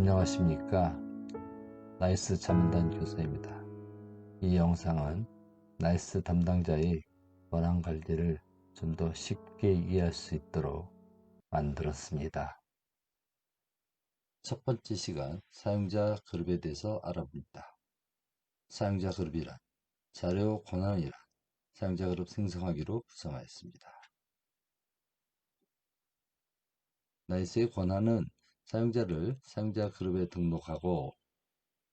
안녕하십니까. 나이스 자문단 교수입니다. 이 영상은 나이스 담당자의 권한 관리를 좀 더 쉽게 이해할 수 있도록 만들었습니다. 첫 번째 시간, 사용자 그룹에 대해서 알아봅니다. 사용자 그룹이란 자료 권한이란 사용자 그룹 생성하기로 구성하였습니다. 나이스의 권한은 사용자를 사용자 그룹에 등록하고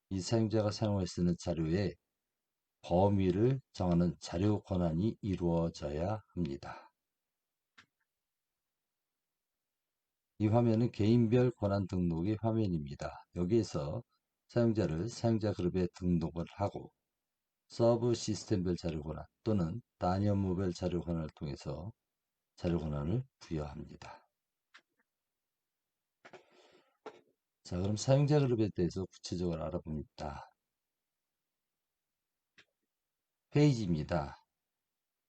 이 사용자가 사용할 수 있는 자료의 범위를 정하는 자료 권한이 이루어져야 합니다. 이 화면은 개인별 권한 등록의 화면입니다. 여기에서 사용자를 사용자 그룹에 등록을 하고 서브 시스템별 자료 권한 또는 단위 업무별 자료 권한을 통해서 자료 권한을 부여합니다. 자, 그럼 사용자 그룹에 대해서 구체적으로 알아봅니다. 페이지입니다.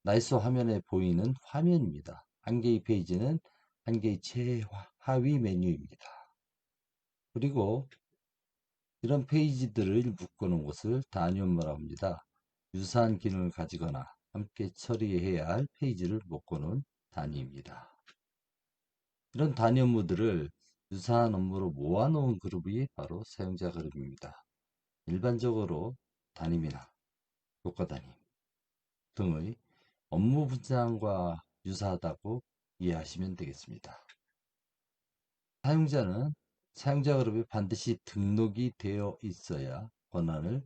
나이스 화면에 보이는 화면입니다. 한 개의 페이지는 한 개의 최하위 메뉴입니다. 그리고 이런 페이지들을 묶어놓은 것을 단위 업무라고 합니다. 유사한 기능을 가지거나 함께 처리해야 할 페이지를 묶어놓은 단위입니다. 이런 단위 업무들을 유사한 업무로 모아놓은 그룹이 바로 사용자 그룹입니다. 일반적으로 단임이나 효과 단임 등의 업무 분장과 유사하다고 이해하시면 되겠습니다. 사용자는 사용자 그룹에 반드시 등록이 되어 있어야 권한을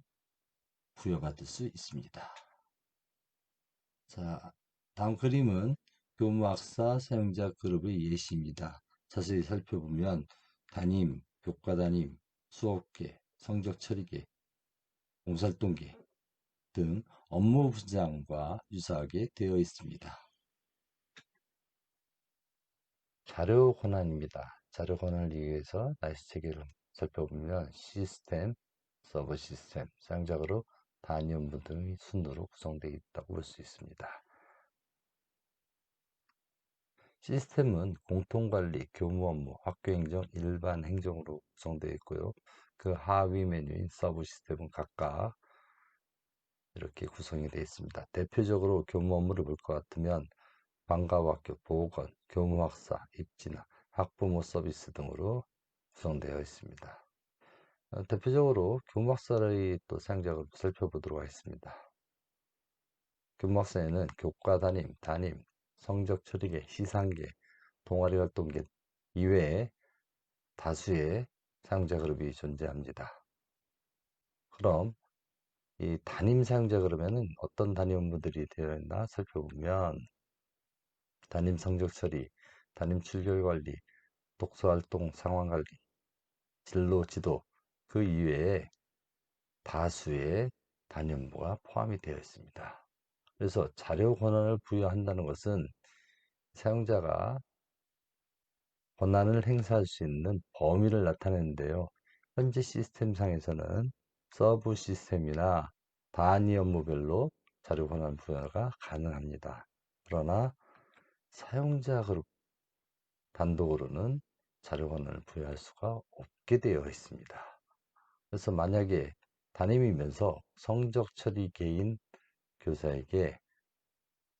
부여받을 수 있습니다. 자, 다음 그림은 교무학사 사용자 그룹의 예시입니다. 자세히 살펴보면 담임, 교과 담임, 수업계, 성적 처리계, 봉사활동계 등 업무 분장과 유사하게 되어 있습니다. 자료 권한입니다. 자료 권한을 위해서 나이스 체계를 살펴보면 시스템, 서버 시스템, 사용자 그룹, 단위 업무 등의 순으로 구성되어 있다고 볼 수 있습니다. 시스템은 공통관리, 교무 업무, 학교 행정, 일반 행정으로 구성되어 있고요. 그 하위 메뉴인 서브 시스템은 각각 이렇게 구성이 되어 있습니다. 대표적으로 교무 업무를 볼 것 같으면 방과학교, 보건, 교무학사, 입진학, 학부모 서비스 등으로 구성되어 있습니다. 대표적으로 교무학사의 또 사용자를 살펴보도록 하겠습니다. 교무학사에는 교과 담임, 성적 처리계, 시상계, 동아리 활동계 이외에 다수의 사용자 그룹이 존재합니다. 그럼 이 담임 사용자 그룹에는 어떤 담임 업무들이 되어 있나 살펴보면 담임 성적 처리, 담임 출결 관리, 독서 활동 상황 관리, 진로 지도 그 이외에 다수의 담임 업무가 포함이 되어 있습니다. 그래서 자료 권한을 부여한다는 것은 사용자가 권한을 행사할 수 있는 범위를 나타내는데요. 현재 시스템상에서는 서브 시스템이나 단위 업무별로 자료 권한 부여가 가능합니다. 그러나 사용자 그룹 단독으로는 자료 권한을 부여할 수가 없게 되어 있습니다. 그래서 만약에 담임이면서 성적 처리 개인 교사에게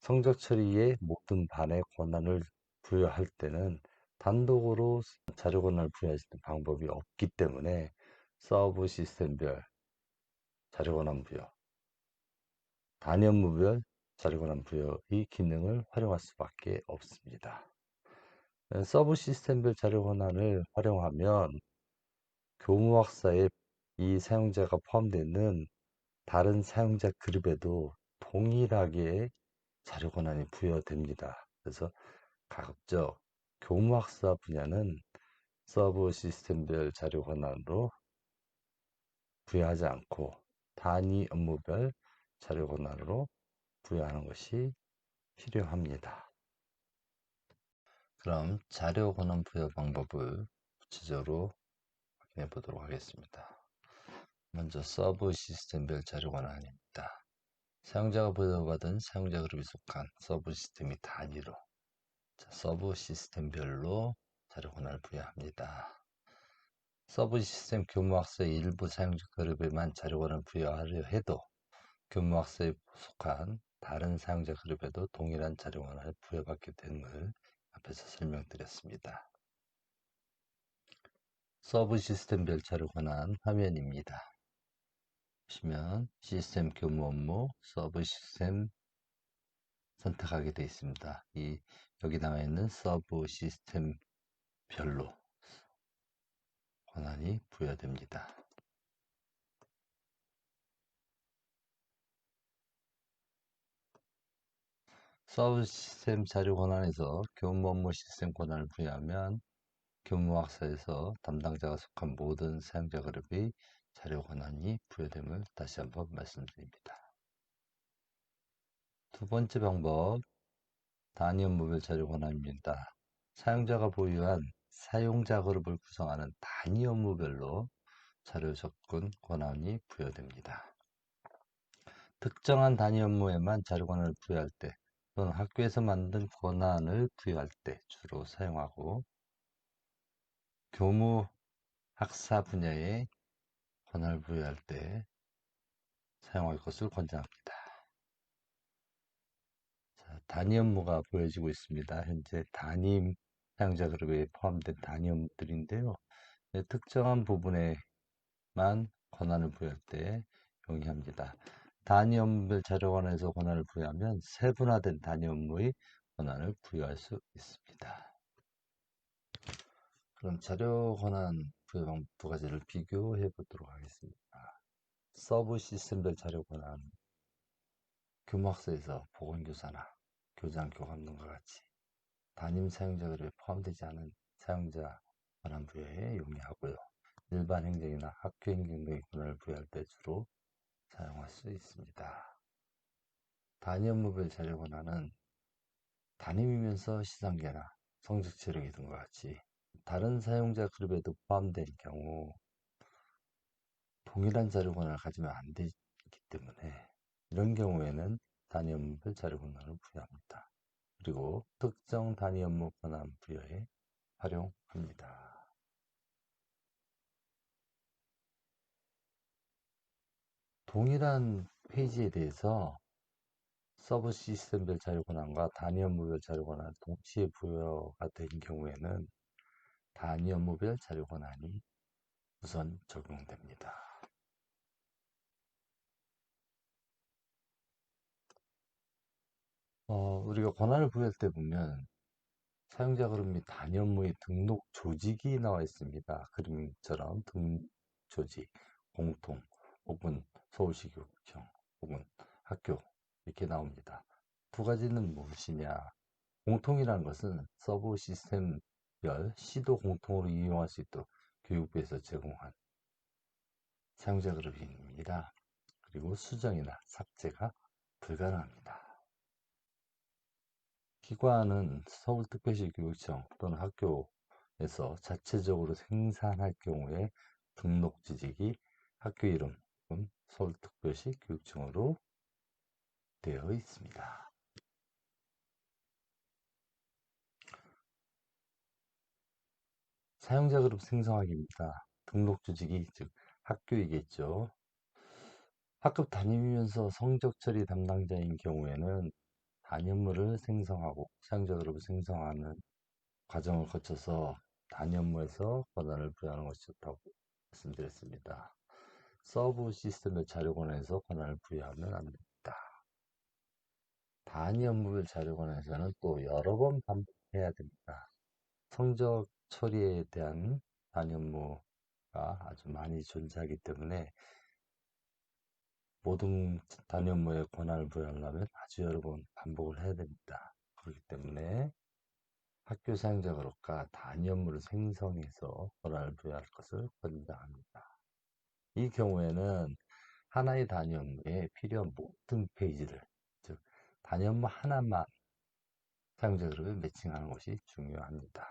성적 처리의 모든 반의 권한을 부여할 때는 단독으로 자료 권한을 부여할 수 있는 방법이 없기 때문에 서브 시스템별 자료 권한 부여, 단위 업무별 자료 권한 부여의 기능을 활용할 수밖에 없습니다. 서브 시스템별 자료 권한을 활용하면 교무학사에 이 사용자가 포함되는 다른 사용자 그룹에도 동일하게 자료 권한이 부여됩니다. 그래서 가급적 교무학사 분야는 서브 시스템별 자료 권한으로 부여하지 않고 단위 업무별 자료 권한으로 부여하는 것이 필요합니다. 그럼 자료 권한 부여 방법을 구체적으로 확인해 보도록 하겠습니다. 먼저 서브 시스템별 자료 권한입니다. 사용자가 부여받은 사용자 그룹에 속한 서브 시스템이 단위로 서브 시스템별로 자료 권한을 부여합니다. 서브 시스템 교무학서의 일부 사용자 그룹에만 자료권을 부여하려 해도 교무학서에 속한 다른 사용자 그룹에도 동일한 자료권을 부여받게 됨을 앞에서 설명드렸습니다. 서브 시스템별 자료 권한 화면입니다. 보시면 시스템 교무 업무 서브 시스템 선택하게 되어 있습니다. 여기 나와 있는 서브 시스템별로 권한이 부여됩니다. 서브 시스템 자료 권한에서 교무 업무 시스템 권한을 부여하면 교무학서에서 담당자가 속한 모든 사용자 그룹의 자료 권한이 부여됨을 다시 한번 말씀드립니다. 두 번째 방법, 단위 업무별 자료 권한입니다. 사용자가 보유한 사용자 그룹을 구성하는 단위 업무별로 자료 접근 권한이 부여됩니다. 특정한 단위 업무에만 자료 권한을 부여할 때 또는 학교에서 만든 권한을 부여할 때 주로 사용하고 교무 학사 분야에 권한을 부여할 때 사용할 것을 권장합니다. 자, 단위 업무가 보여지고 있습니다. 현재 단위 사용자 그룹에 포함된 단위 업무들인데요. 특정한 부분에만 권한을 부여할 때 용이합니다. 단위 업무별 자료 권한에서 권한을 부여하면 세분화된 단위 업무의 권한을 부여할 수 있습니다. 그럼 자료 권한 부여 방법 두 가지를 비교해 보도록 하겠습니다. 서브 시스템별 자료 권한, 교무학서에서 보건교사나 교장, 교감 등과 같이 담임 사용자 그룹에 포함되지 않은 사용자 권한 부여에 용이하고요. 일반 행정이나 학교 행정 등의 권한을 부여할 때 주로 사용할 수 있습니다. 단위 업무별 자료 권한은 담임이면서 시상계나 성적 체력이 등과 같이 다른 사용자 그룹에도 포함된 경우 동일한 자료 권한을 가지면 안 되기 때문에 이런 경우에는 단위 업무별 자료 권한을 부여합니다. 그리고 특정 단위 업무 권한 부여에 활용합니다. 동일한 페이지에 대해서 서브 시스템별 자료 권한과 단위 업무별 자료 권한 동시에 부여가 된 경우에는 단위 업무별 자료 권한이 우선 적용됩니다. 우리가 권한을 부여할 때 보면 사용자 그룹 및 단위 업무의 등록 조직이 나와 있습니다. 그림처럼 등록 조직, 공통, 혹은 서울시 교육청, 혹은 학교 이렇게 나옵니다. 두 가지는 무엇이냐? 공통이라는 것은 서브 시스템별 시도 공통으로 이용할 수 있도록 교육부에서 제공한 사용자 그룹입니다. 그리고 수정이나 삭제가 불가능합니다. 기관은 서울특별시 교육청 또는 학교에서 자체적으로 생산할 경우에 등록 지식이 학교 이름 혹은 서울특별시 교육청으로 되어 있습니다. 사용자 그룹 생성하기입니다. 등록 조직이 즉 학교이겠죠. 학급 담임이면서 성적 처리 담당자인 경우에는 단위업무를 생성하고 사용자 그룹을 생성하는 과정을 거쳐서 단위업무에서 권한을 부여하는 것이 좋다고 말씀드렸습니다. 서브 시스템의 자료 권한에서 권한을 부여하면 안 됩니다. 단위 업무별 자료 권한에서는 또 여러 번 반복해야 됩니다. 성적 처리에 대한 단위 업무가 아주 많이 존재하기 때문에 모든 단위 업무에 권한을 부여하려면 아주 여러 번 반복을 해야 됩니다. 그렇기 때문에 학교 사용자 그룹과 단위 업무를 생성해서 권한을 부여할 것을 권장합니다. 이 경우에는 하나의 단위 업무에 필요한 모든 페이지를, 즉 단위 업무 하나만 사용자 그룹에 매칭하는 것이 중요합니다.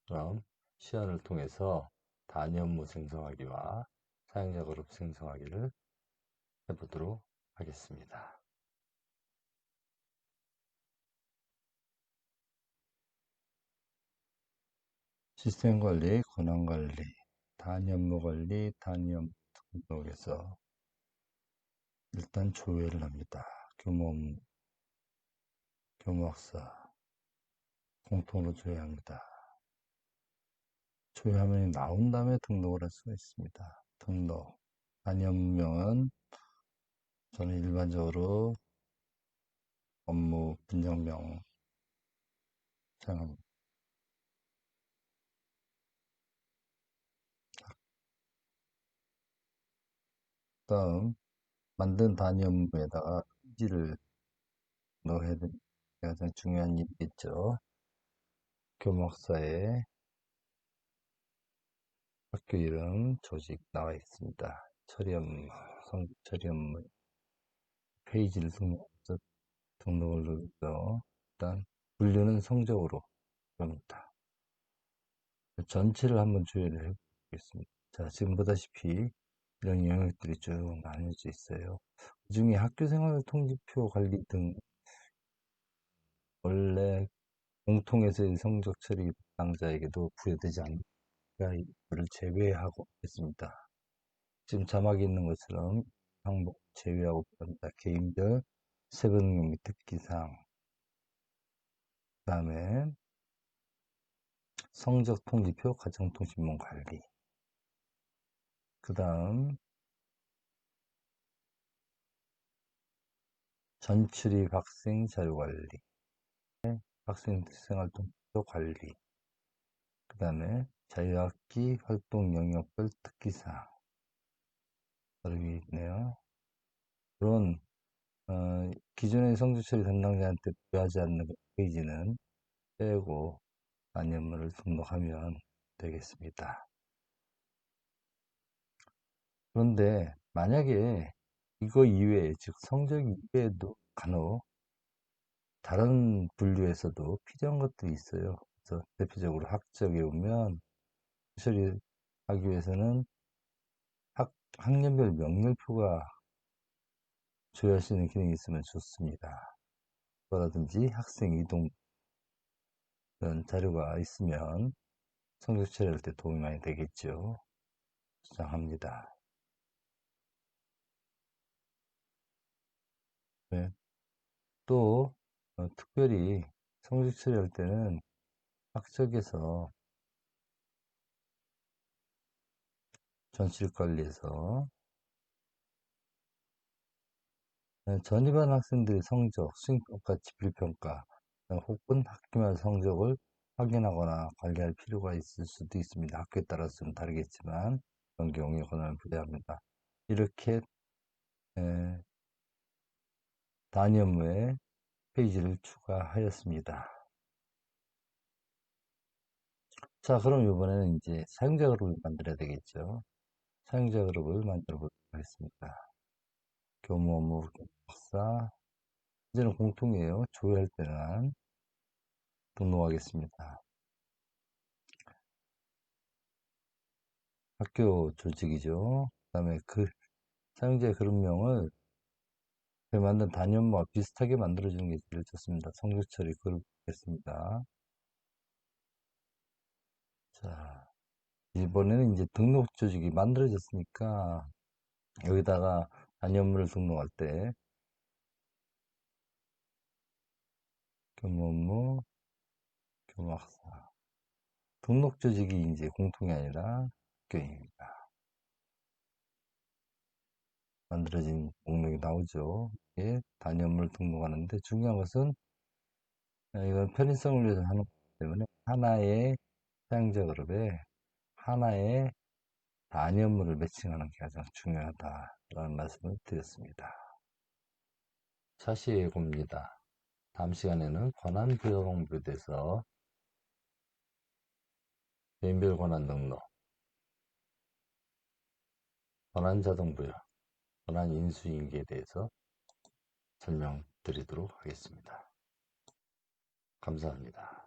그럼 시연을 통해서 단위 업무 생성하기와 사용자 그룹 생성하기를 해보도록 하겠습니다. 시스템 관리, 권한 관리, 단위 업무 관리, 단위 업무 등록에서 일단 조회를 합니다. 규모 업무, 규모 학사, 공통으로 조회합니다. 조회 화면이 나온 다음에 등록을 할 수가 있습니다. 등록. 단위 업무명은 저는 일반적으로 업무 분정명 사용합니다. 다음, 만든 단위 업무에다가 페이지를 넣어야 되는 게 가장 중요한 일이겠죠. 교목사에 학교 이름, 조직 나와 있습니다. 처리 업무, 성적 처리 업무, 페이지를 등록을 누르죠. 일단 분류는 성적으로 합니다. 전체를 한번 조회를 해보겠습니다. 자, 지금 보다시피 이런 영역들이 쭉 나뉘어져 있어요. 그 중에 학교생활 통지표 관리 등 원래 공통에서의 성적 처리 담당자에게도 부여되지 않으니까 이를 제외하고 있습니다. 지금 자막이 있는 것처럼 항목 제외하고 합니다. 개인별 세분 및 특기사항, 그 다음에 성적 통지표 가정통신문 관리, 그 다음 전출입 학생 자료 관리, 학생 생활통지표 관리, 그 다음에 자유학기 활동 영역별 특기사항, 여기 있네요. 그런 기존의 성적 처리 담당자한테 부여하지 않는 페이지는 빼고 단위 업무를 등록하면 되겠습니다. 그런데 만약에 이거 이외에, 즉 성적 이외에도 간혹 다른 분류에서도 필요한 것들이 있어요. 그래서 대표적으로 학적에 보면 처리하기 위해서는 학년별 명렬표가 조회할 수 있는 기능이 있으면 좋습니다. 그라든지 학생 이동 이런 자료가 있으면 성적 처리할 때 도움이 많이 되겠죠. 주장합니다. 네. 또 특별히 성적 처리할 때는 학적에서 전실 관리에서 전입한 학생들의 성적, 수행평가, 지필평가 혹은 학기말 성적을 확인하거나 관리할 필요가 있을 수도 있습니다. 학교에 따라서 좀 다르겠지만 그런 경우에 권한을 부여합니다. 이렇게 단위 업무에 페이지를 추가하였습니다. 자, 그럼 이번에는 이제 사용자 그룹을 만들어야 되겠죠. 사용자 그룹을 만들어 보도록 하겠습니다. 교무 업무 박사. 이제는 공통이에요. 조회할 때는 등록하겠습니다. 학교 조직이죠. 그 다음에 그 사용자의 그룹명을 그 만든 단위 업무와 비슷하게 만들어주는 게 제일 좋습니다. 성적 처리 그룹 하겠습니다. 자, 이번에는 이제 등록 조직이 만들어졌으니까 여기다가 단위 업무를 등록할 때 교무 업무, 교무학사 등록 조직이 이제 공통이 아니라 학교입니다. 만들어진 목록이 나오죠. 이게 단위 업무를 등록하는데 중요한 것은 이건 편의성을 위해서 하는 거기 때문에 하나의 사용자 그룹에 하나의 단위 업무를 매칭하는 게 가장 중요하다라는 말씀을 드렸습니다. 차시 예고입니다. 다음 시간에는 권한 부여 방법에 대해서 개인별 권한 등록, 권한 자동 부여, 권한 인수인계에 대해서 설명드리도록 하겠습니다. 감사합니다.